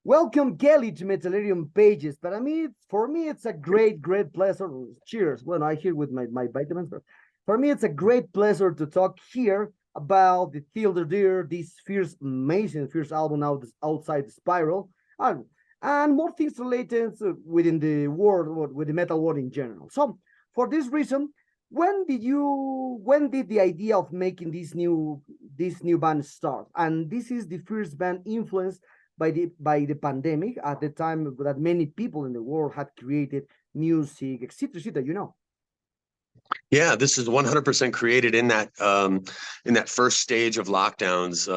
Welcome, Kelly, to Metallurium Pages. But for me, it's a great pleasure. Cheers. Well, I here with my vitamins, but for me, it's a great pleasure to talk here about the Tilde Deer, this amazing first album outside the spiral, and more things related within the world, with the metal world in general. So, for this reason, when did the idea of making this new band start? And this is the first band influenced by the pandemic at the time that many people in the world had created music, etc., etc. Yeah, this is 100% created in that first stage of lockdowns,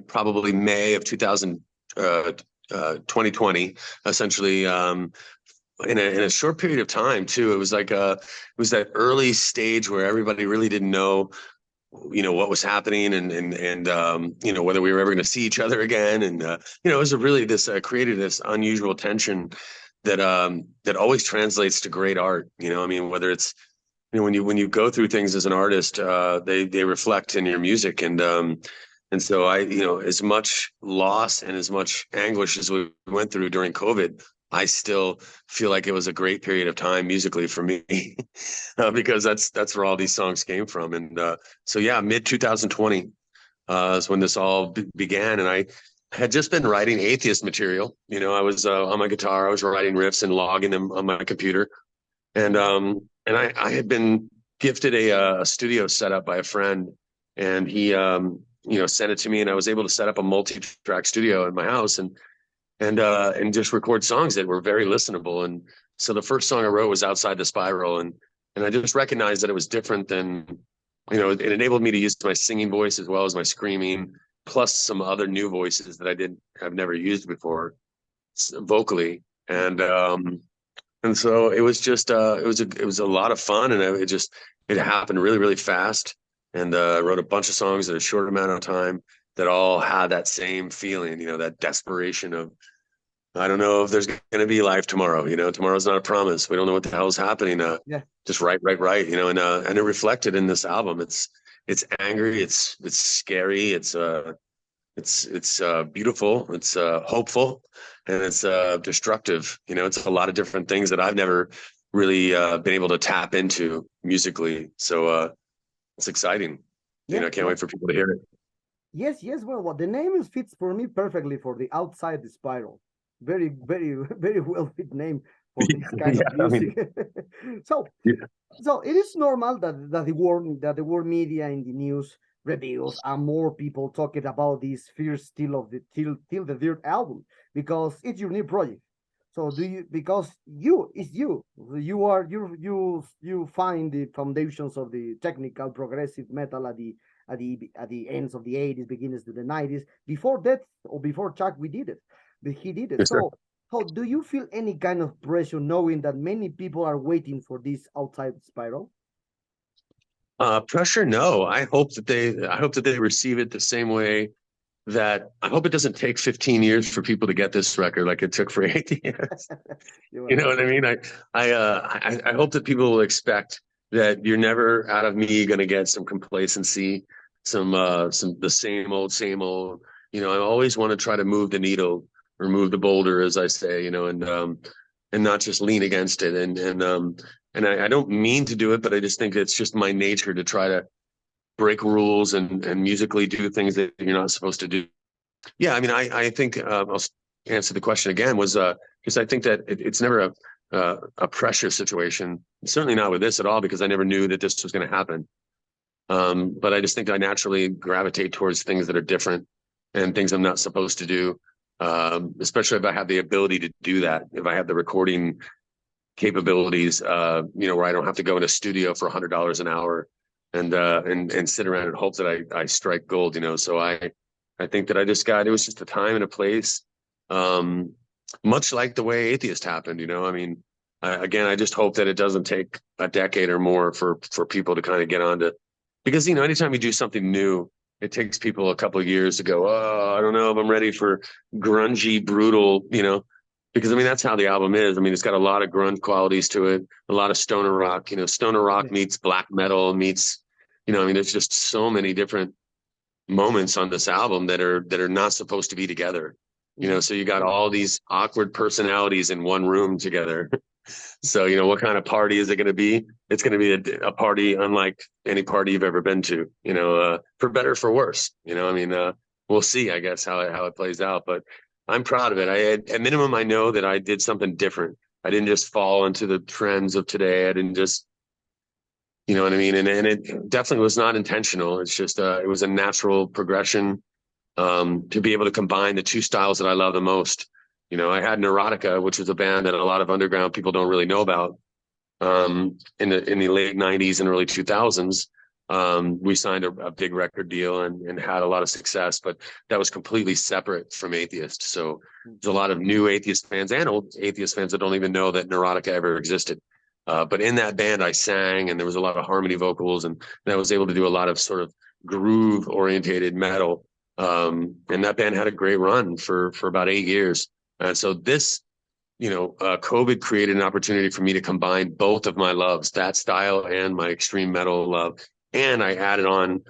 probably May of 2020, essentially. In a short period of time too. It was that early stage where everybody really didn't know, what was happening, and whether we were ever going to see each other again. And it was created this unusual tension that always translates to great art. I mean, whether it's when you go through things as an artist, they reflect in your music. And so as much loss and as much anguish as we went through during COVID, I still feel like it was a great period of time musically for me, because that's where all these songs came from. And so yeah, mid 2020 is when this all began. And I had just been writing atheist material. I was on my guitar, I was writing riffs and logging them on my computer. And I had been gifted a studio setup by a friend, and he sent it to me, and I was able to set up a multi-track studio in my house and just record songs that were very listenable. And so the first song I wrote was Outside the Spiral, and I just recognized that it was different than, it enabled me to use my singing voice as well as my screaming, plus some other new voices that I've never used before vocally. And so it was just it was a lot of fun, and it happened really, really fast. And I wrote a bunch of songs in a short amount of time that all had that same feeling, that desperation of, I don't know if there's going to be life tomorrow. Tomorrow's not a promise. We don't know what the hell is happening. Just write. And it reflected in this album. It's angry. It's scary. It's beautiful. It's hopeful, and it's destructive. It's a lot of different things that I've never really been able to tap into musically. So it's exciting. I can't wait for people to hear it. Yes. Well, the name fits for me perfectly for the Outside the Spiral. Very, very, very well fit name for this kind of music. So it is normal that the world media in the news reveals and more people talking about this first Till the Third album, because it's your new project. So you find the foundations of the technical progressive metal at the ends of the 80s, beginnings of the 90s. Before that, or before Chuck, he did it. Yes, So how do you feel any kind of pressure knowing that many people are waiting for this Outside Spiral? Pressure? No. I hope that they receive it the same way. That I hope it doesn't take 15 years for people to get this record like it took for 80 years. You know what I mean? I hope that people will expect that you're never out of me going to get some complacency, some the same old. I always want to try to move the needle, or move the boulder, as I say, and not just lean against it. And I don't mean to do it, but I just think it's just my nature to try to break rules and musically do things that you're not supposed to do. Yeah, I mean, I think I'll answer the question again, was because I think that it's never a pressure situation. Certainly not with this at all, because I never knew that this was going to happen. But I just think I naturally gravitate towards things that are different and things I'm not supposed to do, especially if I have the ability to do that, if I have the recording capabilities, where I don't have to go in a studio for $100 an hour and sit around and hope that I strike gold. So I think that it was just a time and a place, much like the way Atheist happened. I mean, I just hope that it doesn't take a decade or more for people to kind of get onto, because anytime you do something new, it takes people a couple of years to go, oh, I don't know if I'm ready for grungy, brutal, because I mean, that's how the album is. I mean, it's got a lot of grunge qualities to it, a lot of stoner rock. Stoner rock meets black metal meets, I mean, there's just so many different moments on this album that are not supposed to be together. you know, so you got all these awkward personalities in one room together. So, you know, what kind of party is it going to be? It's going to be a party unlike any party you've ever been to, you know, for better or for worse. You know, I mean, we'll see, I guess, how it plays out. But I'm proud of it. At minimum, I know that I did something different. I didn't just fall into the trends of today. I didn't just, you know what I mean? And it definitely was not intentional. It's just, it was a natural progression to be able to combine the two styles that I love the most. You know, I had Neurotica, which was a band that a lot of underground people don't really know about. In the late '90s and early 2000s, we signed a big record deal and had a lot of success, but that was completely separate from Atheist. So there's a lot of new Atheist fans and old Atheist fans that don't even know that Neurotica ever existed. But in that band, I sang, and there was a lot of harmony vocals, and I was able to do a lot of sort of groove orientated metal. And that band had a great run for about 8 years. And so this, you know, COVID created an opportunity for me to combine both of my loves, that style and my extreme metal love. And I added on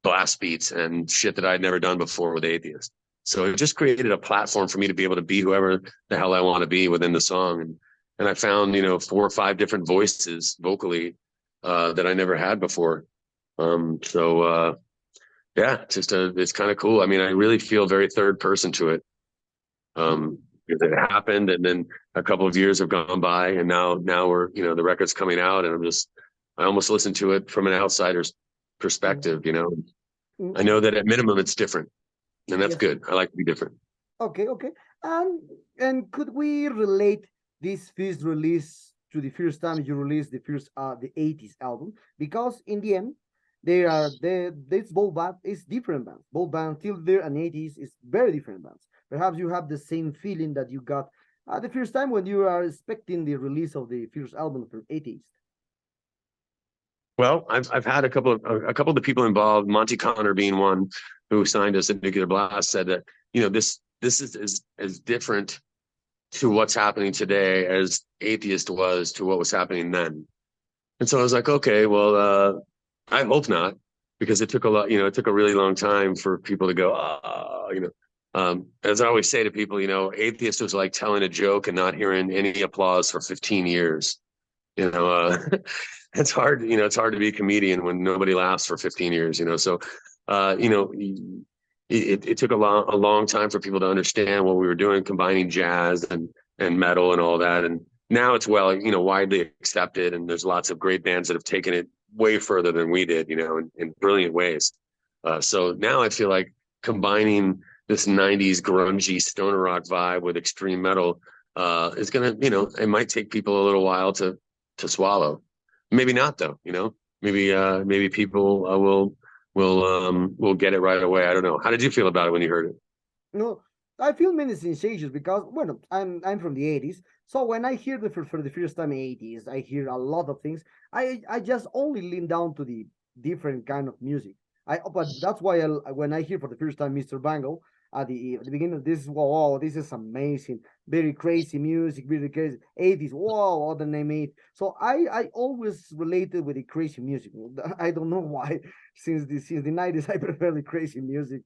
blast beats and shit that I'd never done before with Atheist. So it just created a platform for me to be able to be whoever the hell I want to be within the song. And I found, you know, 4 or 5 different voices vocally that I never had before. Yeah, it's kind of cool. I mean, I really feel very third person to it. Because it happened, and then a couple of years have gone by, and now we're, you know, the record's coming out, and I almost listen to it from an outsider's perspective. You know, I know that at minimum it's different, and that's good. I like to be different. Okay, okay. And could we relate this first release to the first time you released the 80s album? Because in the end, this both band is different bands. Both bands till there and 80s is very different bands. Perhaps you have the same feeling that you got the first time when you are expecting the release of the first album from 80s. Well, I've had a couple of the people involved, Monty Connor being one, who signed us at Nuclear Blast, said that, you know, this is as different to what's happening today as Atheist was to what was happening then. And so I was like, okay, well, I hope not, because it took it took a really long time for people to go, you know. As I always say to people, you know, Atheist was like telling a joke and not hearing any applause for 15 years. You know, it's hard, you know, it's hard to be a comedian when nobody laughs for 15 years, you know. So, you know, it took a long time for people to understand what we were doing, combining jazz and metal and all that. And now it's widely accepted, and there's lots of great bands that have taken it way further than we did, you know, in brilliant ways. So now I feel like combining this 90s grungy stoner rock vibe with extreme metal is gonna, you know, it might take people a little while to swallow. Maybe not though, you know. Maybe people will get it right away. I don't know. How did you feel about it when you heard it? No, I feel many sensations because, well, I'm from the 80s. So when I hear for the first time 80s, I hear a lot of things. I just only lean down to the different kind of music. But that's why when I hear for the first time Mr. Bangle at the beginning of this, wow, this is amazing, very crazy music, very crazy 80s, wow, what the name it. So I always related with the crazy music. I don't know why. Since the 90s, I prefer the crazy music.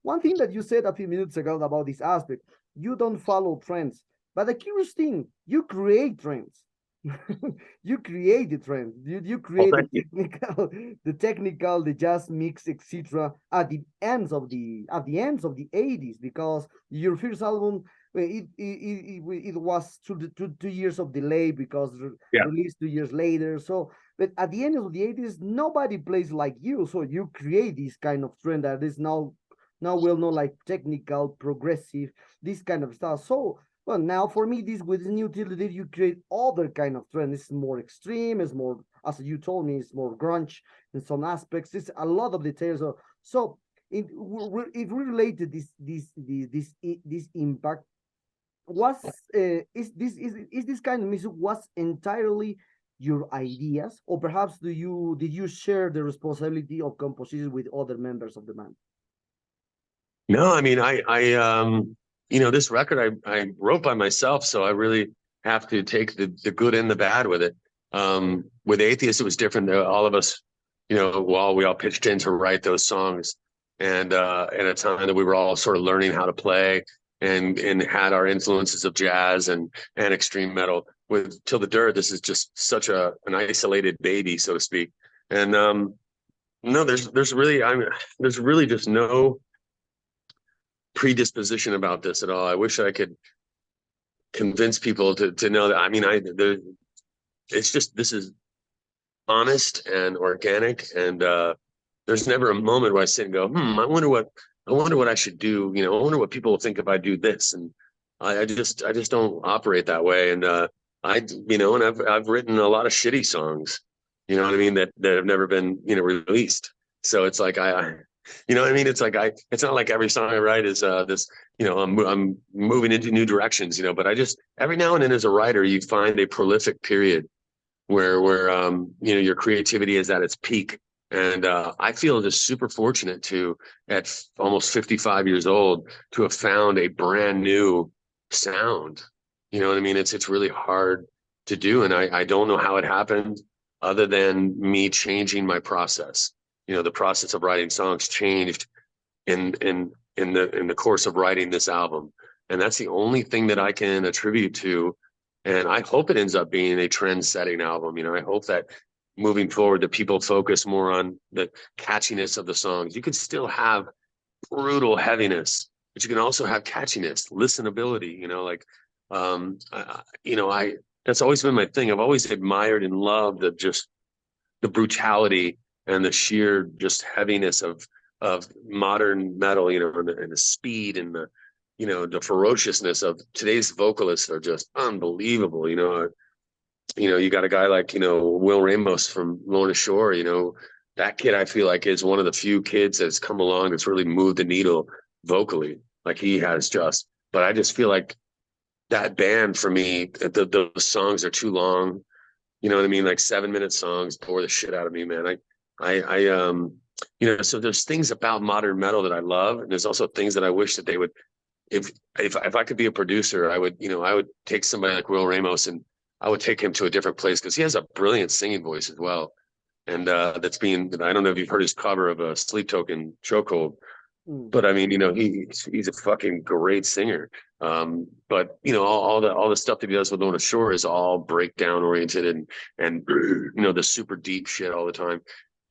One thing that you said a few minutes ago about this aspect, you don't follow trends. But the curious thing, you create trends. You create the trend. You create the technical, the jazz mix, etc. At the ends of the 80s, because your first album it was 2 years of delay because released 2 years later. So, but at the end of the 80s, nobody plays like you. So you create this kind of trend that is now well known, like technical, progressive, this kind of stuff. So, well, now for me, this with this new utility, you create other kind of trend. It's more extreme. It's more, as you told me, it's more grunge in some aspects. It's a lot of details. So if we related this impact, is this kind of music was entirely your ideas, or perhaps did you share the responsibility of composition with other members of the band? No, I mean, you know, this record I wrote by myself, so I really have to take the good and the bad with it. With Atheist, it was different. All of us, you know, we all pitched in to write those songs. and at a time that we were all sort of learning how to play and had our influences of jazz and extreme metal. With Till the Dirt, this is just such an isolated baby, so to speak. And no, there's really just no predisposition about this at all. I wish I could convince people to know that. I mean, it's just, this is honest and organic, and there's never a moment where I sit and go, I wonder what I should do. You know, I wonder what people will think if I do this. And I just don't operate that way. And and I've written a lot of shitty songs, you know what I mean, that have never been, released. So it's like you know what I mean? It's like it's not like every song I write is this, I'm moving into new directions, but I just, every now and then as a writer, you find a prolific period where your creativity is at its peak. And I feel just super fortunate to, at almost 55 years old, to have found a brand new sound. You know what I mean? It's really hard to do, and I don't know how it happened, other than me changing my process. The process of writing songs changed in the course of writing this album, and that's the only thing that I can attribute to. And I hope it ends up being a trend-setting album. I hope that moving forward, that people focus more on the catchiness of the songs. You could still have brutal heaviness, but you can also have catchiness, listenability. That's always been my thing. I've always admired and loved the brutality and the sheer just heaviness of modern metal. And the speed and the ferociousness of today's vocalists are just unbelievable. You got a guy like, Will Ramos from Lorna Shore. That kid, I feel like, is one of the few kids that's come along that's really moved the needle vocally, like he has just. But I just feel like that band, for me, the songs are too long. You know what I mean? Like 7-minute songs bore the shit out of me, man. So there's things about modern metal that I love, and there's also things that I wish that they would, if I could be a producer, I would take somebody like Will Ramos, and I would take him to a different place, because he has a brilliant singing voice as well. And I don't know if you've heard his cover of a Sleep Token, Chokehold, but I mean, he's a fucking great singer. But all the stuff that he does with Lorna Shore is all breakdown oriented and the super deep shit all the time.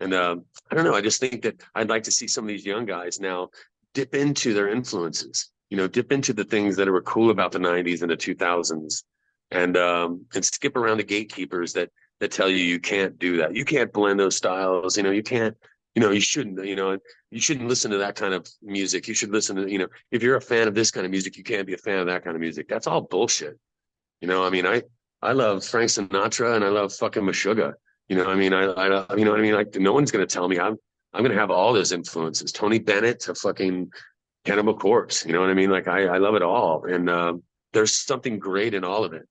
And I don't know, I just think that I'd like to see some of these young guys now dip into their influences, dip into the things that were cool about the 90s and the 2000s, and skip around the gatekeepers that tell you can't do that. You can't blend those styles. You can't, you shouldn't, you shouldn't listen to that kind of music. You should listen to, if you're a fan of this kind of music, you can't be a fan of that kind of music. That's all bullshit. I mean, I love Frank Sinatra and I love fucking Meshuggah. I mean, like, no one's going to tell me I'm going to have all those influences. Tony Bennett to fucking Cannibal Corpse. You know what I mean? Like, I love it all. And there's something great in all of it.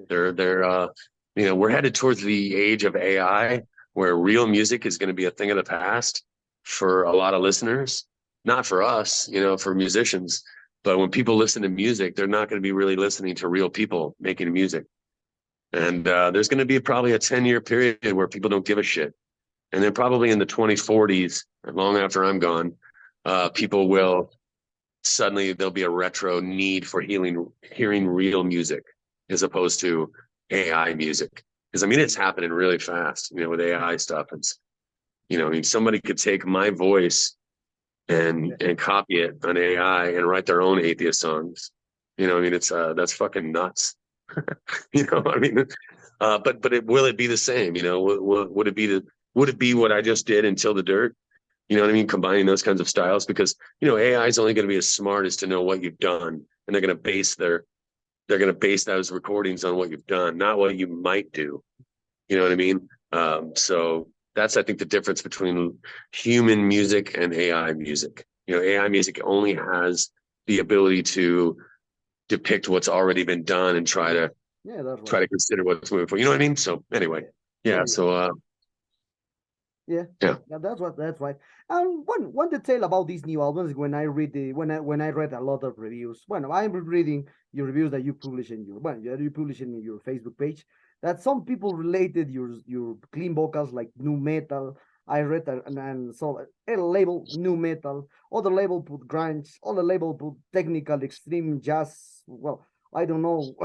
We're headed towards the age of AI, where real music is going to be a thing of the past for a lot of listeners, not for us, for musicians. But when people listen to music, they're not going to be really listening to real people making music. And there's going to be probably a 10-year period where people don't give a shit. And then probably in the 2040s, long after I'm gone, people will suddenly, there'll be a retro need for hearing real music as opposed to AI music. Because I mean, it's happening really fast, with AI stuff. It's, I mean, somebody could take my voice and copy it on AI and write their own atheist songs. I mean, it's that's fucking nuts. I mean, but will it be the same? Would it be what I just did until the dirt? You know what I mean? Combining those kinds of styles, because AI is only going to be as smart as to know what you've done, and they're going to base those recordings on what you've done, not what you might do. You know what I mean? So that's, I think, the difference between human music and AI music. AI music only has the ability to depict what's already been done and try to consider what's moving forward. You know what I mean? So anyway, yeah. So yeah, that's right. One detail about these new albums, when I read a lot of reviews. Well, I'm reading your reviews that you publish in your Facebook page. That some people related your clean vocals like new metal, I read and saw a label new metal, other label put grunge, other label put technical extreme jazz. Well, I don't know,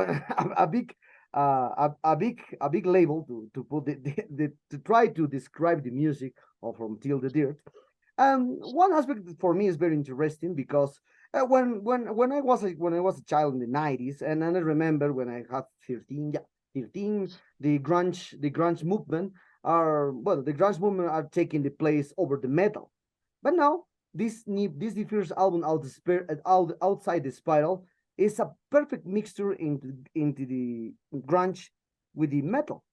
a big a big label to put to try to describe the music of From Till the Dirt. And one aspect that for me is very interesting because when I was a child in the 90s, and I remember when I had 13, yeah, 13, the grunge movement the grunge movement are taking the place over the metal. But now this the first album outside the spiral is a perfect mixture into the grunge with the metal.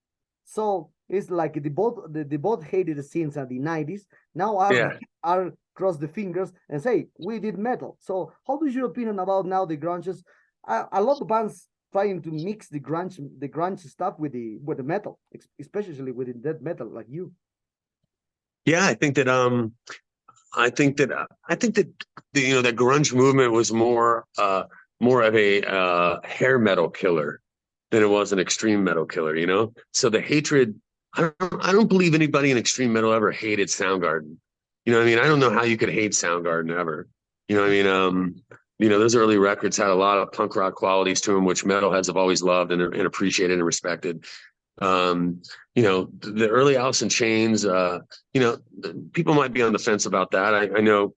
So it's like the both hated the scenes at the 90s. Now Yeah. are cross the fingers and say we did metal. So how is your opinion about now the grunges? A lot of bands trying to mix the grunge stuff with the metal, especially with the death metal like you. Yeah, I think that the grunge movement was more of a hair metal killer than it was an extreme metal killer, you know? So the hatred, I don't believe anybody in extreme metal ever hated Soundgarden. You know what I mean? I don't know how you could hate Soundgarden ever. You know what I mean? Those early records had a lot of punk rock qualities to them, which metalheads have always loved and appreciated and respected. The early Alice in Chains, people might be on the fence about that. I know,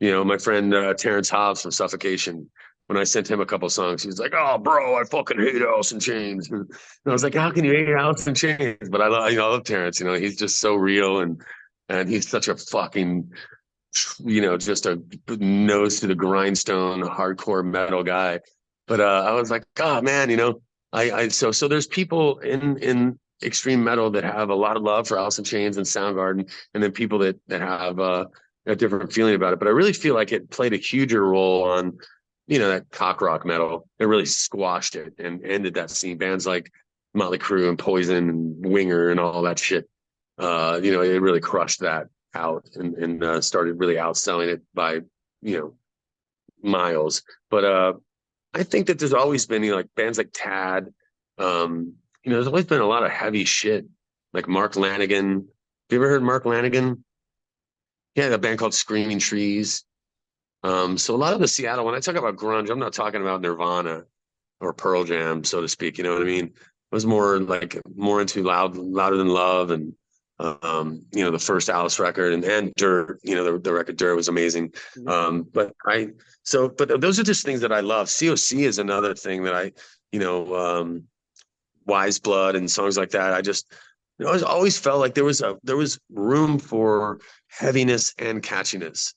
my friend Terrence Hobbs from Suffocation, when I sent him a couple songs, he was like, "Oh, bro, I fucking hate Alice in Chains." And I was like, "How can you hate Alice in Chains?" But I love Terrence. He's just so real, and he's such a fucking, just a nose to the grindstone, hardcore metal guy. But I was like, God, man, so there's people in extreme metal that have a lot of love for Alice in Chains and Soundgarden, and then people that have a different feeling about it. But I really feel like it played a huger role on, that cock rock metal. It really squashed it and ended that scene. Bands like Motley Crue and Poison and Winger and all that shit. It really crushed that out and started really outselling it by, miles. But I think that there's always been, like bands like Tad. There's always been a lot of heavy shit, like Mark Lanigan. Have you ever heard Mark Lanigan? He had a band called Screaming Trees. So a lot of the Seattle, when I talk about grunge, I'm not talking about Nirvana or Pearl Jam, so to speak. You know what I mean? I was more into Louder Than Love and the first Alice record and Dirt. The record Dirt was amazing. But those are just things that I love. COC is another thing that Wise Blood and songs like that. I always felt like there was room for heaviness and catchiness.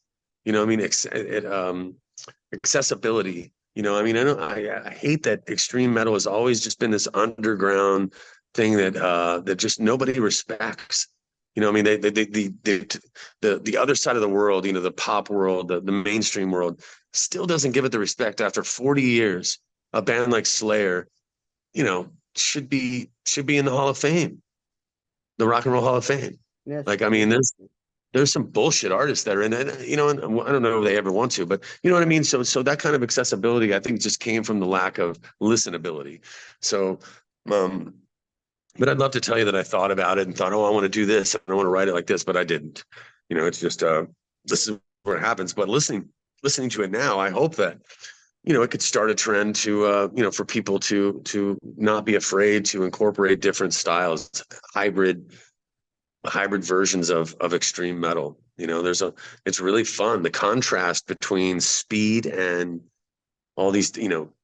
Accessibility. I hate that extreme metal has always just been this underground thing that just nobody respects. The other side of the world, the pop world, the mainstream world, still doesn't give it the respect after 40 years. A band like Slayer, should be in the Hall of Fame, the Rock and Roll Hall of Fame. Yes. There's some bullshit artists that are in it, and I don't know if they ever want to, but you know what I mean? So that kind of accessibility, I think, just came from the lack of listenability. So, but I'd love to tell you that I thought about it and thought, oh, I want to do this, and I want to write it like this, but I didn't. It's just, this is where it happens. But listening to it now, I hope that, it could start a trend to, for people to not be afraid to incorporate different styles, hybrid versions of extreme metal. It's really fun. The contrast between speed and all these,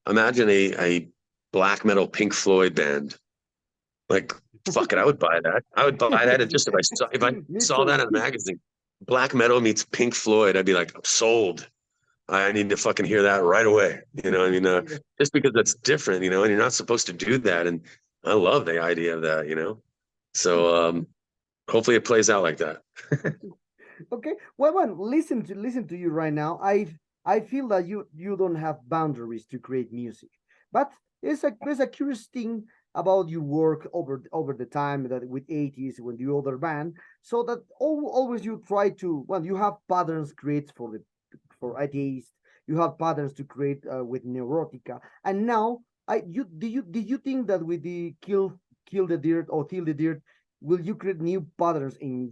imagine a black metal Pink Floyd band. Like, fuck it, I would buy that. I would buy that just if I saw that in a magazine. Black metal meets Pink Floyd, I'd be like, I'm sold. I need to fucking hear that right away. Just because that's different, and you're not supposed to do that. And I love the idea of that, So hopefully it plays out like that. Okay. Well, listen to you right now. I feel that you don't have boundaries to create music, but there's a curious thing about your work over the time that with 80s when the other band, so that always you try to, well, you have patterns create for atheist, you have patterns to create with neurotica, and now did you think that with the kill the dirt or till the dirt will you create new patterns in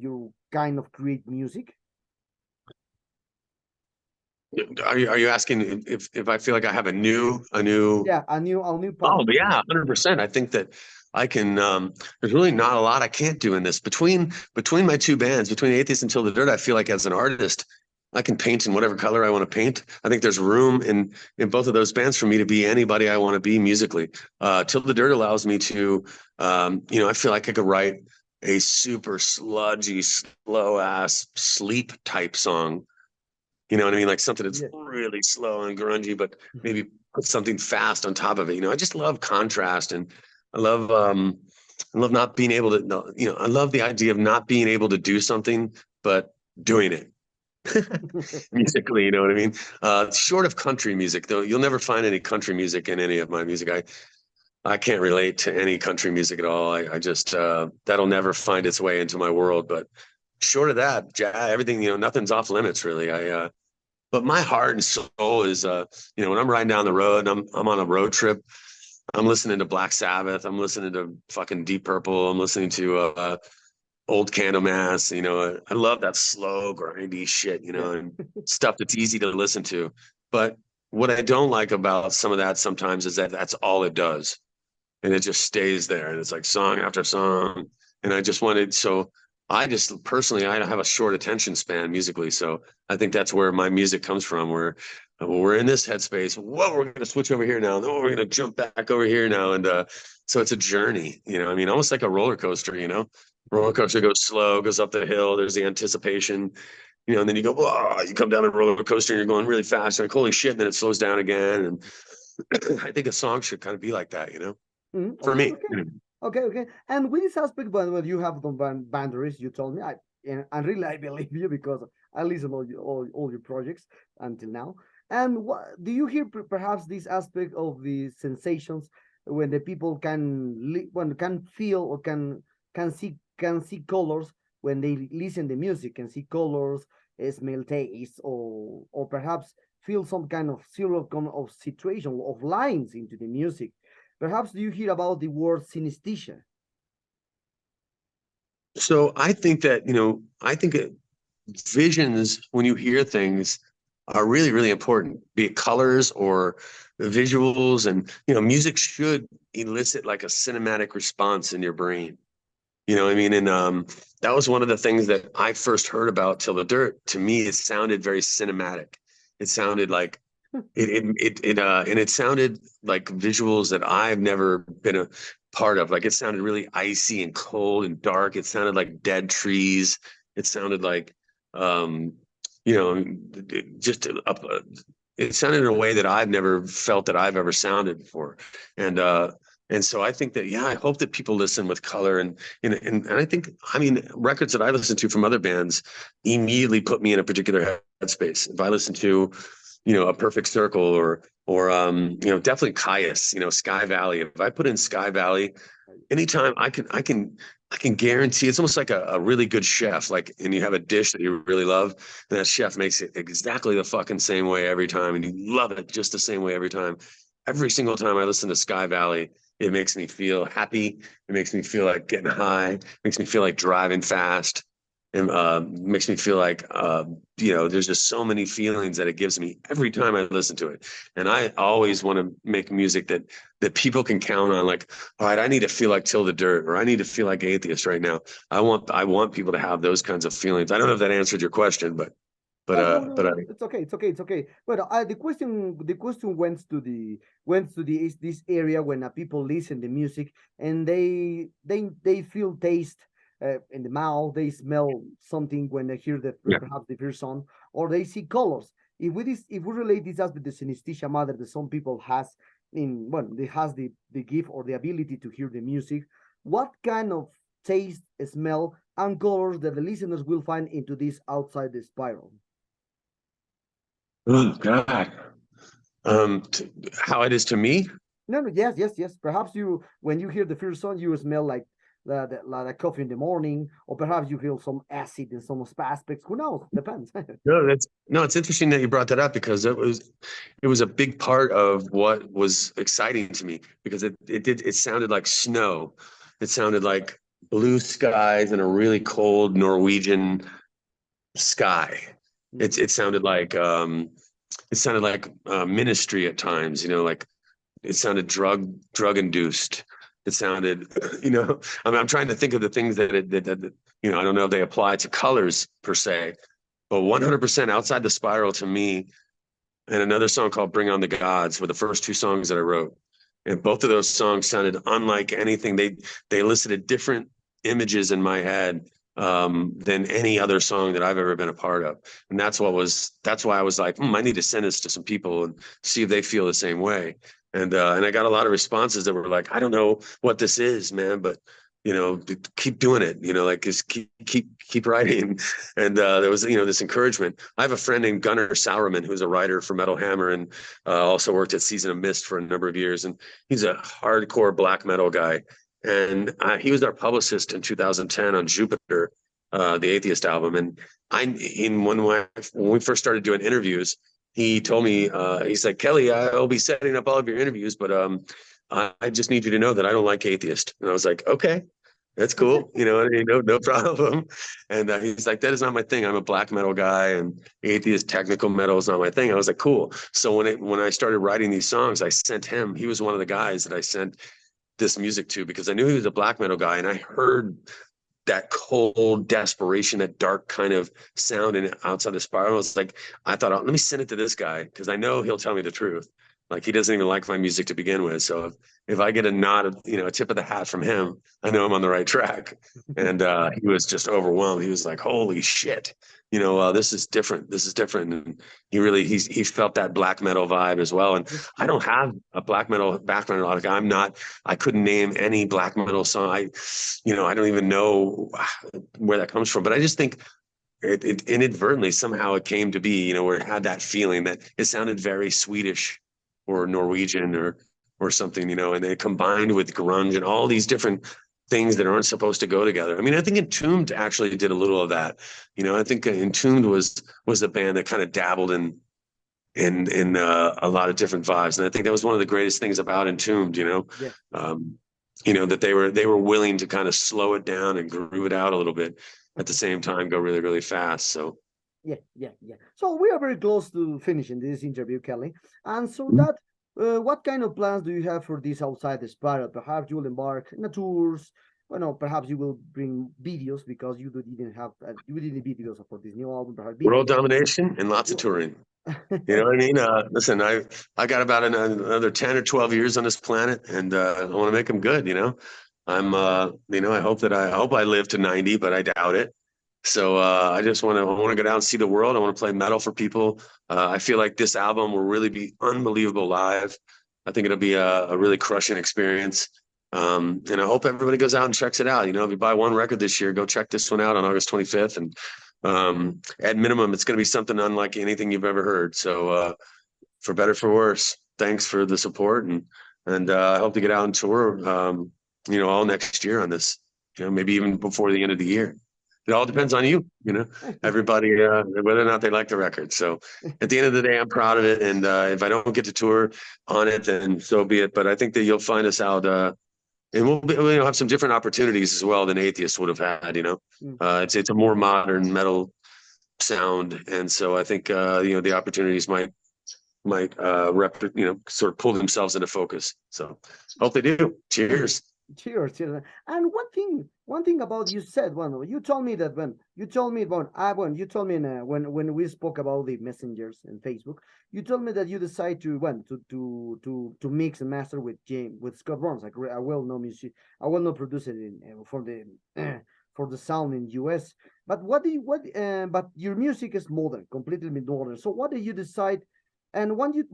your kind of create music? Are you asking if I feel like I have a new Yeah, a new Oh, pattern. but yeah, 100%. I think that I can there's really not a lot I can't do in this. Between my two bands, between Atheist and Till the Dirt, I feel like as an artist, I can paint in whatever color I want to paint. I think there's room in both of those bands for me to be anybody I want to be musically. Till the Dirt allows me to I feel like I could write a super sludgy, slow ass sleep type song. You know what I mean? Like something that's Yeah. really slow and grungy, but maybe put something fast on top of it. I just love contrast, and I love not being able to I love the idea of not being able to do something but doing it musically, you know what I mean? Short of country music, though, you'll never find any country music in any of my music. I can't relate to any country music at all. I just that'll never find its way into my world. But short of that, everything, nothing's off limits really. But my heart and soul is when I'm riding down the road and I'm on a road trip, I'm listening to Black Sabbath, I'm listening to fucking Deep Purple, I'm listening to Old Candlemass. I love that slow, grindy shit, Yeah. and stuff that's easy to listen to. But what I don't like about some of that sometimes is that that's all it does. And it just stays there. And it's like song after song. And I just wanted, so I just personally, I have a short attention span musically. So I think that's where my music comes from, where we're in this headspace. Whoa, we're going to switch over here now. No, we're going to jump back over here now. And so it's a journey, I mean, almost like a roller coaster, roller coaster goes slow, goes up the hill. There's the anticipation, and then you go, whoa, you come down a roller coaster and you're going really fast. You're like, holy shit. And then it slows down again. And I think a song should kind of be like that, for Okay, me. okay, okay. And with this aspect, when you have the boundaries, you told me, and really I believe you because I listen all your projects until now. And what do you hear perhaps this aspect of the sensations when the people when can feel or can see colors when they listen the music, can see colors, smell taste, or perhaps feel some kind of of situation of lines into the music. Perhaps you hear about the word synesthesia? So I think that, visions, when you hear things, are really, really important, be it colors or visuals. And, music should elicit like a cinematic response in your brain. You know what I mean? And that was one of the things that I first heard about Till the Dirt. To me, it sounded very cinematic. It sounded like and it sounded like visuals that I've never been a part of. Like it sounded really icy and cold and dark. It sounded like dead trees. It sounded like you know just it sounded in a way that I've never felt that I've ever sounded before. And and so I think that, yeah, I hope that people listen with color. And I think, I mean, records that I listen to from other bands immediately put me in a particular headspace. If I listen to, A Perfect Circle or definitely Caius, Sky Valley. If I put in Sky Valley, anytime I can guarantee it's almost like a really good chef. Like, and you have a dish that you really love, and that chef makes it exactly the fucking same way every time, and you love it just the same way every time. Every single time I listen to Sky Valley, it makes me feel happy. It makes me feel like getting high. It makes me feel like driving fast. And makes me feel like there's just so many feelings that it gives me every time I listen to it. And I always want to make music that people can count on. Like, all right, I need to feel like Till the Dirt, or I need to feel like Atheist right now. I want people to have those kinds of feelings. I don't know if that answered your question, but No, no, no, but no. It's okay. It's okay. It's okay. But the question went to this area when people listen the music and they feel taste in the mouth. They smell something when they hear yeah. perhaps the first song, or they see colors. If we relate this as with the synesthesia mother that some people has they has the gift or the ability to hear the music, what kind of taste, smell, and colors that the listeners will find into this outside the spiral? Oh God. How it is to me? No, no, yes, yes, yes. Perhaps when you hear the first song, you smell like the coffee in the morning, or perhaps you feel some acid in some aspects. Who knows? Depends. No, it's interesting that you brought that up, because it was a big part of what was exciting to me, because it sounded like snow. It sounded like blue skies and a really cold Norwegian sky. It sounded like Ministry at times, like it sounded drug induced. It sounded, I'm trying to think of the things that I don't know if they apply to colors per se, but 100% Outside the Spiral to me, and another song called Bring on the Gods were the first two songs that I wrote. And both of those songs sounded unlike anything. They elicited different images in my head than any other song that I've ever been a part of. And that's why I was like, I need to send this to some people and see if they feel the same way. And I got a lot of responses that were like, I don't know what this is, man, but keep doing it, like just keep writing. And there was, this encouragement. I have a friend named Gunnar Sauerman, who's a writer for Metal Hammer and also worked at Season of Mist for a number of years. And he's a hardcore black metal guy. And he was our publicist in 2010 on Jupiter, the Atheist album. And when we first started doing interviews, he told me, he's like, Kelly, I'll be setting up all of your interviews, but I just need you to know that I don't like Atheist. And I was like, okay, that's cool. No problem. And he's like, that is not my thing. I'm a black metal guy, and Atheist technical metal is not my thing. I was like, cool. So when I started writing these songs, I sent him. He was one of the guys that I sent this music to because I knew he was a black metal guy, and I heard that cold desperation, that dark kind of sound in Outside the Spiral. It's like, I thought, let me send it to this guy because I know he'll tell me the truth. Like, he doesn't even like my music to begin with. So if I get a nod, a tip of the hat from him, I know I'm on the right track. And he was just overwhelmed. He was like, holy shit, this is different. This is different. And he felt that black metal vibe as well. And I don't have a black metal background. Like, I couldn't name any black metal song. I don't even know where that comes from, but I just think it inadvertently somehow it came to be, where it had that feeling that it sounded very Swedish or Norwegian or something, and they combined with grunge and all these different things that aren't supposed to go together. I mean, I think Entombed actually did a little of that. I think Entombed was a band that kind of dabbled in a lot of different vibes, and I think that was one of the greatest things about Entombed. That they were willing to kind of slow it down and groove it out a little bit at the same time, go really, really fast. So. Yeah. So we are very close to finishing this interview, Kelly. And so that, what kind of plans do you have for this Outside the Spiral? Perhaps you will embark on tours. Perhaps you will bring videos because you didn't have videos for this new album. Perhaps World domination and lots of touring. You know what I mean? Listen, I got about another 10 or 12 years on this planet, and I want to make them good. I'm I hope I live to 90, but I doubt it. So I want to go down and see the world. I want to play metal for people. I feel like this album will really be unbelievable live. I think it'll be a really crushing experience. And I hope everybody goes out and checks it out. If you buy one record this year, go check this one out on August 25th. And at minimum, it's going to be something unlike anything you've ever heard. So for better, for worse, thanks for the support. And I hope to get out and tour, all next year on this, maybe even before the end of the year. It all depends on you, everybody, whether or not they like the record. So at the end of the day, I'm proud of it. And if I don't get to tour on it, then so be it. But I think that you'll find us out, and we'll have some different opportunities as well than Atheists would have had. It's a more modern metal sound, and so I think the opportunities might sort of pull themselves into focus. So hope they do. Cheers. Cheers. And one thing about you said, you told me that when we spoke about the messengers and Facebook, you told me that you decided to mix and master with Scott Burns, like a well-known musician, a well-known producer for the sound in US. But but your music is modern, completely modern. So what did you decide? And one did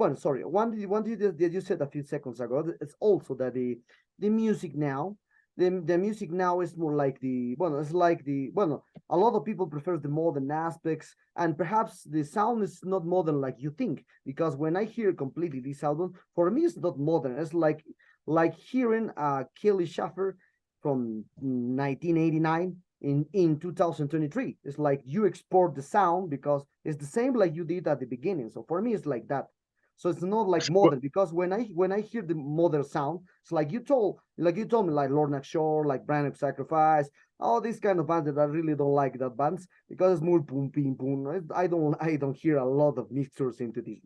you said a few seconds ago, it's also that the music now, the music now is more like a lot of people prefer the modern aspects, and perhaps the sound is not modern like you think, because when I hear completely this album, for me it's not modern. It's like hearing Kelly Shaefer from 1989 in 2023. It's like you export the sound because it's the same like you did at the beginning. So for me it's like that. So it's not like modern, because when I hear the modern sound, it's like you told me, like Lorna Shore, like Brand of Sacrifice, all these kind of bands that I really don't like that bands, because it's more boom ping boom. I don't hear a lot of mixtures into the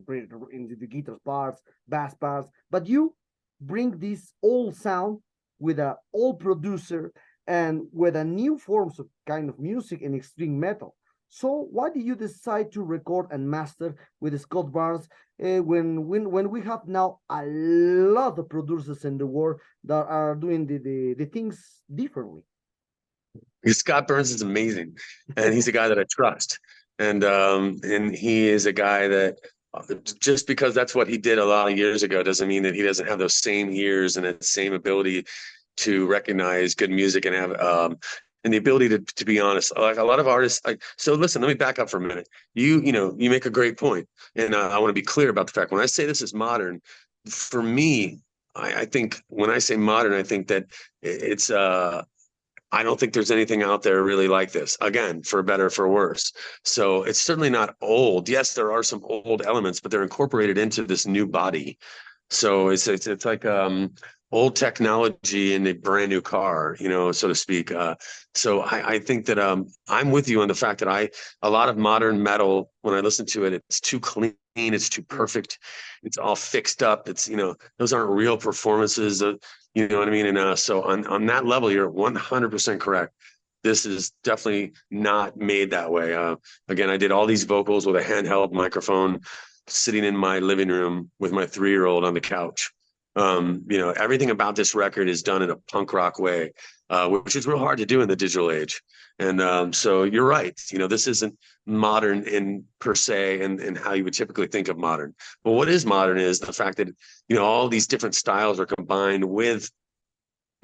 guitar parts, bass parts, but you bring this old sound with a old producer and with a new forms of kind of music and extreme metal. So why did you decide to record and master with Scott Barnes, when we have now a lot of producers in the world that are doing the things differently? Scott Burns is amazing, and he's a guy that I trust, and he is a guy that just because that's what he did a lot of years ago doesn't mean that he doesn't have those same ears and that same ability to recognize good music and have and the ability to be honest. Like a lot of artists, like, so listen, let me back up for a minute. You make a great point, and I want to be clear about the fact when I say this is modern, for me, I think when I say modern, I think that it's I don't think there's anything out there really like this, again, for better or for worse. So it's certainly not old. Yes, there are some old elements, but they're incorporated into this new body. So it's like old technology in a brand new car, so to speak. So I think that I'm with you on the fact that a lot of modern metal, when I listen to it, it's too clean, it's too perfect, it's all fixed up. It's those aren't real performances. You know what I mean? And so on that level, you're 100% correct. This is definitely not made that way. Again, I did all these vocals with a handheld microphone, sitting in my living room with my 3-year-old on the couch. Everything about this record is done in a punk rock way, which is real hard to do in the digital age. And so you're right. This isn't modern in per se and how you would typically think of modern. But what is modern is the fact that, all these different styles are combined with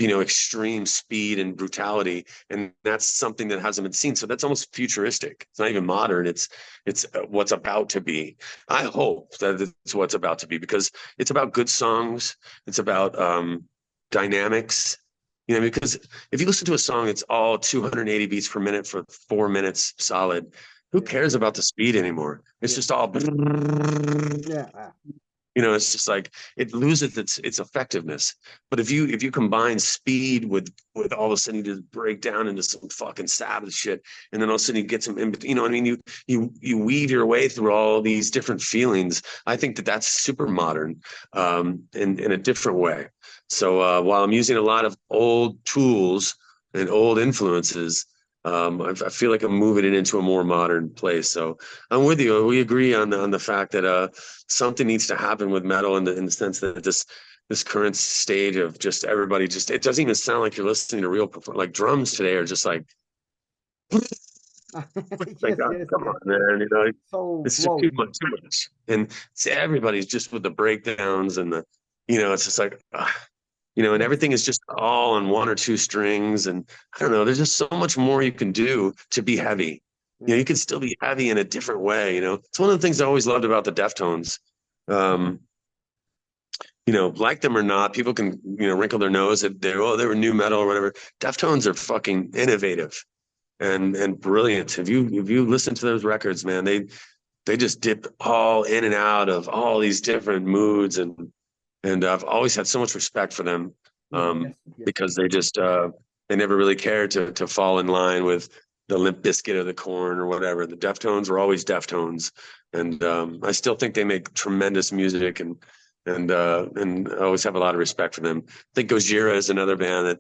extreme speed and brutality, and that's something that hasn't been seen. So that's almost futuristic. It's not even modern. It's what's about to be. I hope that it's what's about to be, because it's about good songs. It's about dynamics. Because if you listen to a song, it's all 280 beats per minute for 4 minutes solid. Who cares about the speed anymore? It's just all Yeah. it's just like it loses its effectiveness. But if you combine speed with all of a sudden you just break down into some fucking savage shit, and then all of a sudden you get some what I mean, you weave your way through all these different feelings. I think that's super modern, in a different way. So while I'm using a lot of old tools and old influences, I feel like I'm moving it into a more modern place. So I'm with you. We agree on the fact that something needs to happen with metal in the sense that this current stage of just everybody it doesn't even sound like you're listening to real like drums today are just like Yes, come on, man, so it's just flow. too much. And everybody's just with the breakdowns and it's just like and everything is just all on 1 or 2 strings. And I don't know, there's just so much more you can do to be heavy. You can still be heavy in a different way. It's one of the things I always loved about the Deftones. Like them or not, people can, wrinkle their nose at they were new metal or whatever. Deftones are fucking innovative and brilliant. If you listen to those records, man, they just dip all in and out of all these different moods, and I've always had so much respect for them, because they just they never really cared to fall in line with the Limp Bizkit or the Korn or whatever. The Deftones were always Deftones, and I still think they make tremendous music, and I always have a lot of respect for them. I think Gojira is another band that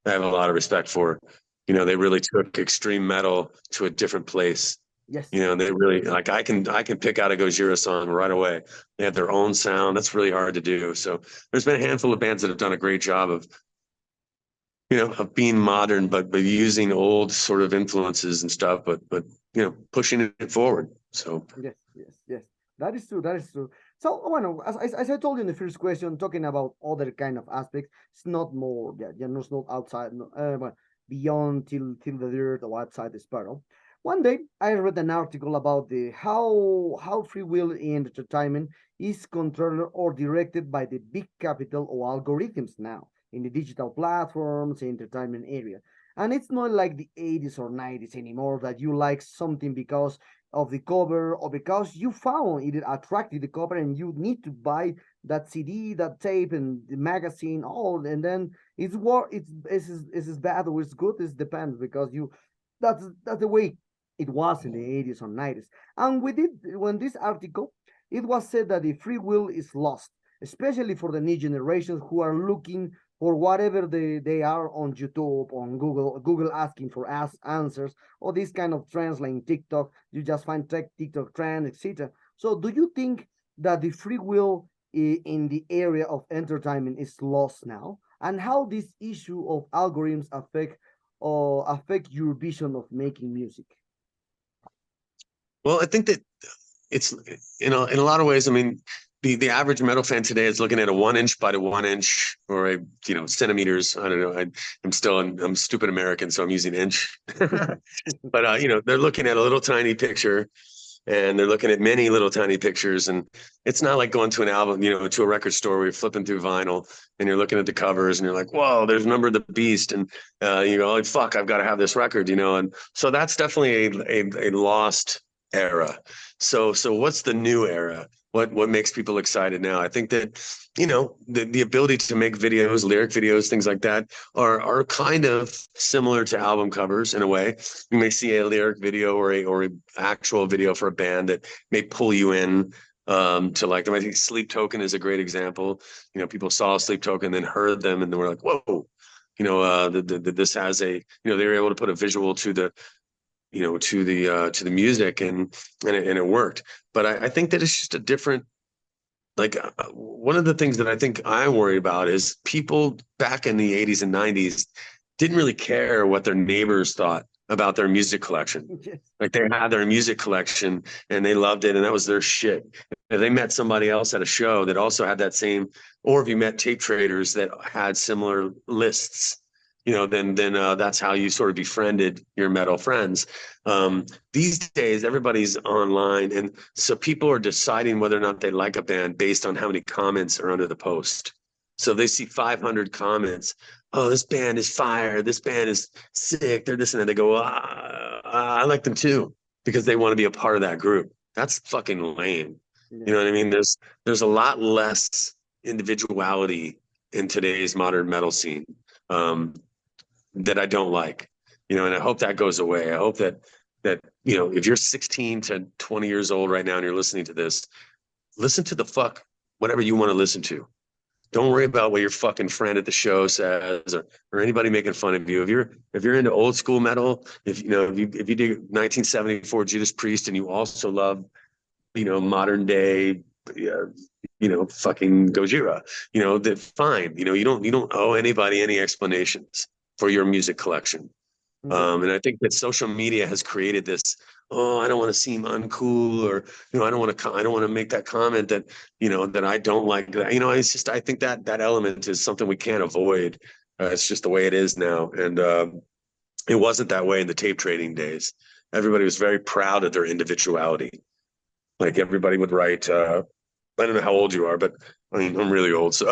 I have a lot of respect for. They really took extreme metal to a different place. Yes. They really like I can pick out a Gojira song right away. They have their own sound. That's really hard to do. So there's been a handful of bands that have done a great job of being modern, but using old sort of influences and stuff, but pushing it forward. So yes. That is true. That is true. So, bueno, as I told you in the first question, talking about other kind of aspects, it's not more, it's not outside, but beyond till the dirt or outside the sparrow. One day, I read an article about the how free will in entertainment is controlled or directed by the big capital or algorithms now in the digital platforms, entertainment area. And it's not like the 80s or 90s anymore that you like something because of the cover, or because you found it attractive the cover and you need to buy that CD, that tape, and the magazine, all, and then it's bad or it's good. It depends because you that's the way it was in the 80s or 90s. And we did when this article, it was said that the free will is lost, especially for the new generations who are looking for whatever they are on YouTube, on Google asking for answers, or this kind of trends like TikTok. You just find TikTok trend, etc. So, do you think that the free will in the area of entertainment is lost now, and how this issue of algorithms affect your vision of making music? Well, I think that it's in a lot of ways. I mean, the average metal fan today is looking at a 1 inch by 1 inch or a centimeters. I don't know. I'm stupid American, so I'm using inch. But they're looking at a little tiny picture, and they're looking at many little tiny pictures, and it's not like going to an album, to a record store where you're flipping through vinyl and you're looking at the covers and you're like, whoa, there's Number of the Beast, and you go, oh, fuck, I've got to have this record, and so that's definitely a lost era. So what's the new era? What makes people excited now? I think that the ability to make videos, lyric videos, things like that are kind of similar to album covers in a way. You may see a lyric video or a actual video for a band that may pull you in to like them. I think Sleep Token is a great example. People saw Sleep Token, then heard them, and they were like, whoa. This has a, they were able to put a visual to the to the music, and it worked. But I think that it's just a different, like one of the things that I think I worry about is people back in the 80s and 90s didn't really care what their neighbors thought about their music collection. Like they had their music collection and they loved it, and that was their shit. If they met somebody else at a show that also had that same, or if you met tape traders that had similar lists, then that's how you sort of befriended your metal friends. These days, everybody's online, and so people are deciding whether or not they like a band based on how many comments are under the post. So they see 500 comments. Oh, this band is fire. This band is sick. They're this and that. They go, I like them too, because they want to be a part of that group. That's fucking lame. Yeah. You know what I mean? There's a lot less individuality in today's modern metal scene. That I don't like, and I hope that goes away. I hope that if you're 16 to 20 years old right now and you're listening to this, listen to the fuck whatever you want to listen to. Don't worry about what your fucking friend at the show says, or anybody making fun of you. If you're into old school metal, if you dig 1974 Judas Priest and you also love modern day fucking Gojira, that fine. You don't owe anybody any explanations for your music collection. And I think that social media has created this, oh, I don't want to seem uncool, or I don't want to make that comment that that I don't like that. It's just, I think that element is something we can't avoid. It's just the way it is now, and it wasn't that way in the tape trading days. Everybody was very proud of their individuality. Like everybody would write. I don't know how old you are, but I mean, I'm really old. So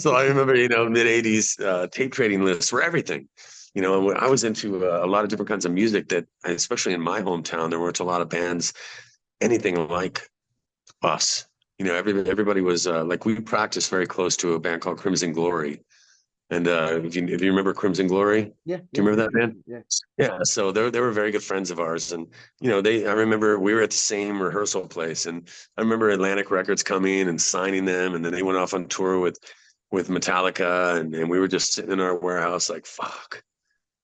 I remember, mid 80s tape trading lists for everything. And I was into a lot of different kinds of music that, especially in my hometown, there weren't a lot of bands, anything like us. Everybody was like, we practiced very close to a band called Crimson Glory. And if you remember Crimson Glory, yeah, do you remember that band? Yeah. So they were very good friends of ours, and I remember we were at the same rehearsal place, and I remember Atlantic Records coming and signing them, and then they went off on tour with Metallica, and we were just sitting in our warehouse like, fuck,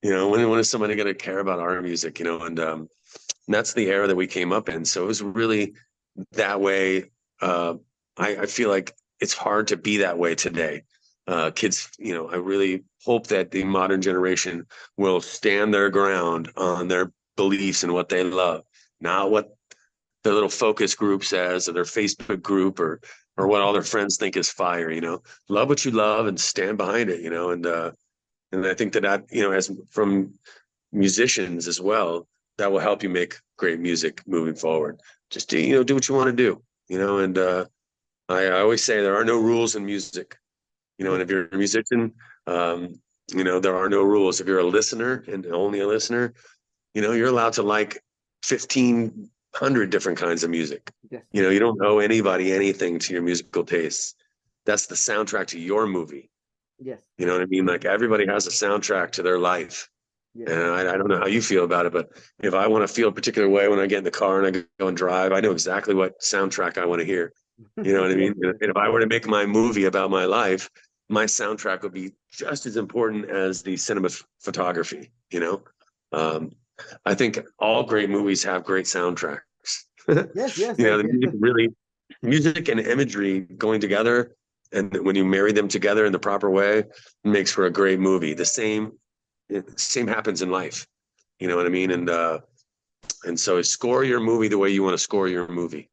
when is somebody going to care about our music, and that's the era that we came up in. So it was really that way. I feel like it's hard to be that way today. Kids, I really hope that the modern generation will stand their ground on their beliefs and what they love, not what their little focus group says, or their Facebook group, or what all their friends think is fire. Love what you love and stand behind it. And I think that as from musicians as well, that will help you make great music moving forward. Just do what you want to do. And I always say there are no rules in music. And if you're a musician, there are no rules. If you're a listener and only a listener, you're allowed to like 15 100 different kinds of music. Yes. You know, you don't owe anybody anything to your musical tastes. That's the soundtrack to your movie. Yes. You know what I mean? Like everybody has a soundtrack to their life. Yes. And I don't know how you feel about it, but if I want to feel a particular way when I get in the car and I go and drive, I know exactly what soundtrack I want to hear. You know what I mean? And if I were to make my movie about my life, my soundtrack would be just as important as the cinematography, you know? I think all great movies have great soundtracks. Yes, yes, You know, yes, the music yes. really, music and imagery going together, and when you marry them together in the proper way, makes for a great movie. The same happens in life. You know what I mean? And so score your movie the way you want to score your movie.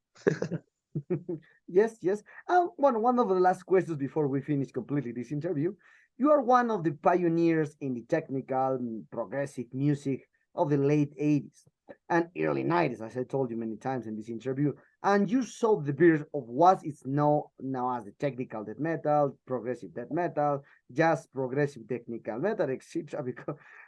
Yes, yes. One of the last questions before we finish completely this interview. You are one of the pioneers in the technical and progressive music of the late 80s and early 90s, as I told you many times in this interview. And you saw the birth of what is known now as the technical death metal, progressive death metal, jazz progressive technical metal, etc.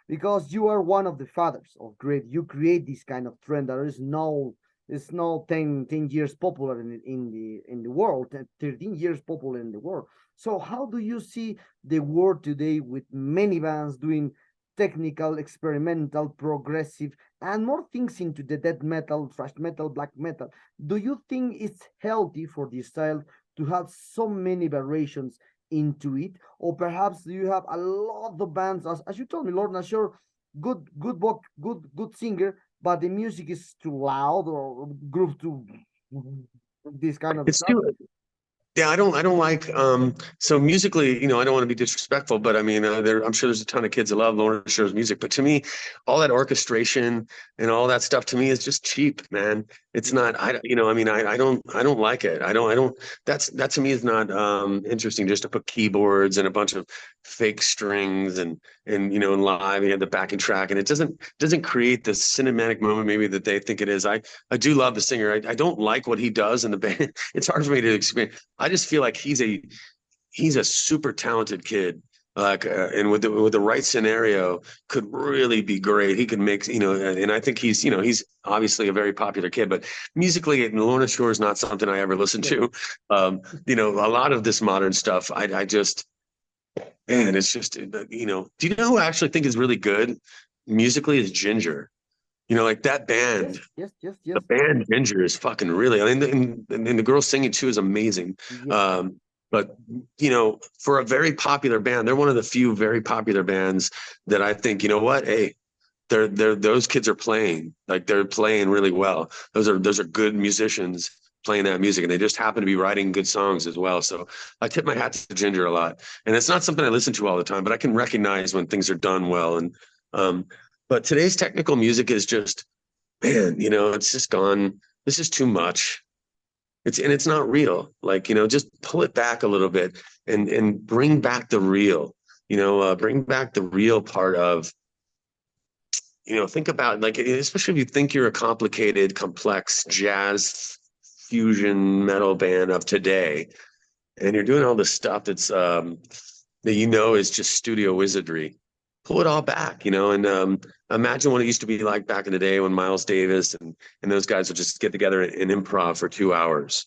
Because you are one of the fathers of great, you create this kind of trend. There is no, it's now 10 years popular in the world, 13 years popular in the world. So how do you see the world today with many bands doing technical, experimental, progressive, and more things into the death metal, thrash metal, black metal? Do you think it's healthy for this style to have so many variations into it, or perhaps do you have a lot of bands, as you told me, Lord sure, good book, good singer, but the music is too loud or groove too this kind of It's stuff? too, yeah, I don't like so musically, you know, I don't want to be disrespectful, but I mean, I'm sure there's a ton of kids that love Lorna Shore's music, but to me, all that orchestration and all that stuff to me is just cheap, man. It's not, you know, I mean, I don't like it. That to me is not interesting, just to put keyboards and a bunch of fake strings and you know, and live, you have the backing track, and it doesn't create the cinematic moment maybe that they think it is. I do love the singer. I don't like what he does in the band. It's hard for me to explain. I just feel like he's a super talented kid. Like and with the right scenario, could really be great. He could make, you know, and I think he's, you know, he's obviously a very popular kid, but musically, Lorna Shore is not something I ever listened Yeah. to. You know, a lot of this modern stuff, I just, man, it's just, you know, do you know who I actually think is really good musically is Ginger. You know, like that band, Yes, yes, yes, the yes, band Ginger is fucking really, I mean, and the girl singing too is amazing. yes. But you know, for a very popular band, they're one of the few very popular bands that I think, you know what, hey, they're those kids are playing, like they're playing really well. Those are good musicians playing that music, and they just happen to be writing good songs as well. So I tip my hat to Ginger a lot, and it's not something I listen to all the time, but I can recognize when things are done well. And um, but today's technical music is just, man, you know, it's just gone. This is too much. It's not real. Like, you know, just pull it back a little bit and bring back the real. You know, bring back the real part of, you know, think about, like, especially if you think you're a complicated, complex jazz fusion metal band of today, and you're doing all this stuff that you know is just studio wizardry. Pull it all back, you know, and imagine what it used to be like back in the day when Miles Davis and those guys would just get together and improv for 2 hours.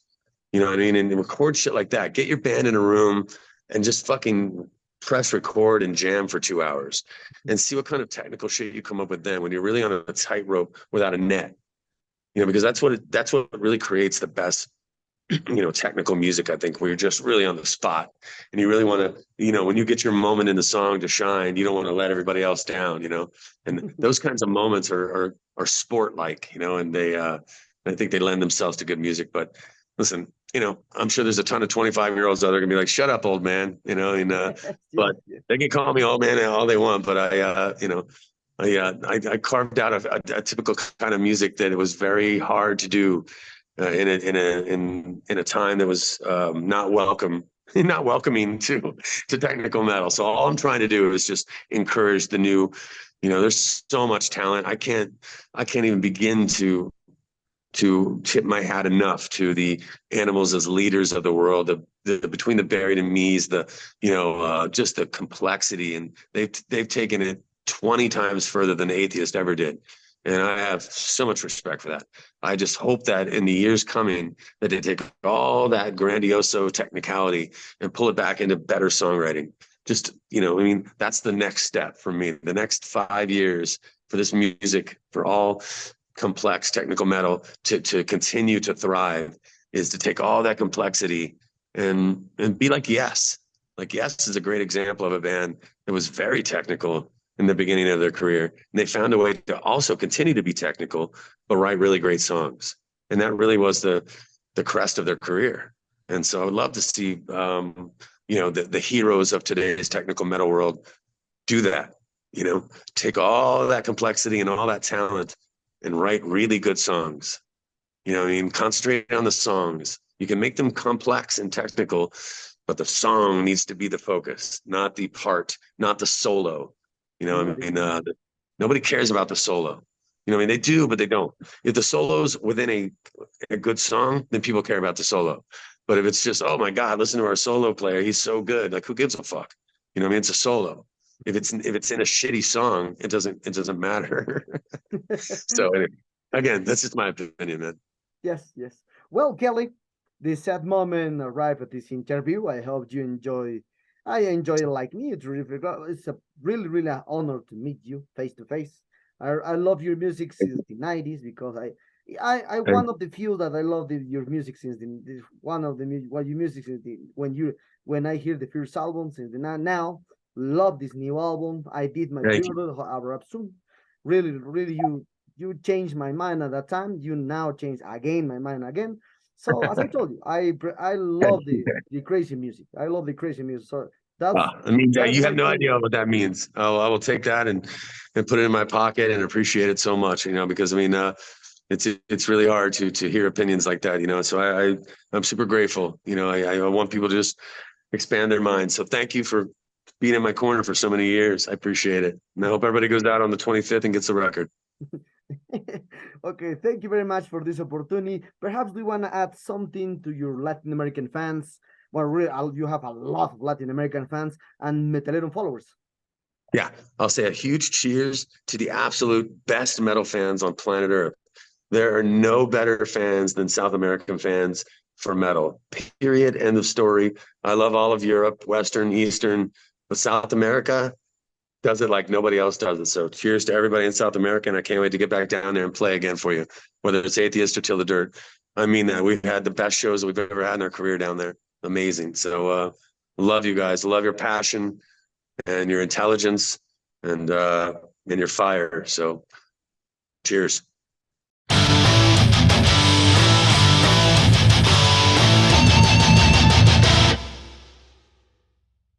You know what I mean? And record shit like that. Get your band in a room and just fucking press record and jam for 2 hours and see what kind of technical shit you come up with then when you're really on a tightrope without a net. You know, because that's what really creates the best, you know, technical music, I think, where you're just really on the spot and you really want to, you know, when you get your moment in the song to shine, you don't want to let everybody else down, you know, and those kinds of moments are sport like, you know, and I think they lend themselves to good music. But listen, you know, I'm sure there's a ton of 25-year-olds out there gonna be like, shut up, old man, you know, and Yes, but yes, they can call me old man all they want, but you know, I carved out a typical kind of music that it was very hard to do in a time that was not not welcoming to technical metal. So all I'm trying to do is just encourage the new. You know, there's so much talent. I can't even begin to tip my hat enough to the animals as leaders of the world. The between the buried and me's, just the complexity, and they've taken it 20 times further than the atheist ever did. And I have so much respect for that. I just hope that in the years coming, that they take all that grandioso technicality and pull it back into better songwriting. Just, you know, I mean, that's the next step for me. The next 5 years for this music, for all complex technical metal to continue to thrive, is to take all that complexity and be like Yes. Like Yes is a great example of a band that was very technical in the beginning of their career. And they found a way to also continue to be technical, but write really great songs. And that really was the crest of their career. And so I would love to see, you know, the heroes of today's technical metal world do that, you know, take all that complexity and all that talent and write really good songs. You know, I mean, concentrate on the songs. You can make them complex and technical, but the song needs to be the focus, not the part, not the solo. You know, I mean, nobody cares about the solo. You know, I mean, they do, but they don't. If the solo's within a good song, then people care about the solo. But if it's just, oh my God, listen to our solo player, he's so good. Like, who gives a fuck? You know, I mean, it's a solo. If it's in a shitty song, it doesn't matter. So anyway, again, that's just my opinion, man. Yes, yes. Well, Kelly, the sad moment arrived at this interview. I hope you enjoy. I enjoy it like me. It's a really, really an honor to meet you face to face. I love your music since the 90s because I one of the few that I love your music since one of the what your music since when I hear the first album since now love this new album. I did my period up soon. Really, really, you changed my mind at that time. You now change again my mind again. So as I told you, I love the crazy music. I love the crazy music. So I mean, that's you why have no I idea what that means. I will take that and put it in my pocket and appreciate it so much, you know, because I mean, it's really hard to hear opinions like that, you know. So I'm super grateful. You know, I want people to just expand their minds. So thank you for being in my corner for so many years. I appreciate it. And I hope everybody goes out on the 25th and gets the record. Okay, thank you very much for this opportunity. Perhaps we want to add something to your Latin American fans. Well, really, you have a lot of Latin American fans and Metalero followers. Yeah, I'll say a huge cheers to the absolute best metal fans on planet Earth. There are no better fans than South American fans for metal. Period. End of story. I love all of Europe, Western, Eastern, but South America does it like nobody else does it. So cheers to everybody in South America, and I can't wait to get back down there and play again for you, whether it's Atheist or Till the Dirt. I mean that. We've had the best shows that we've ever had in our career down there. Amazing. So love you guys. Love your passion and your intelligence and your fire. So cheers.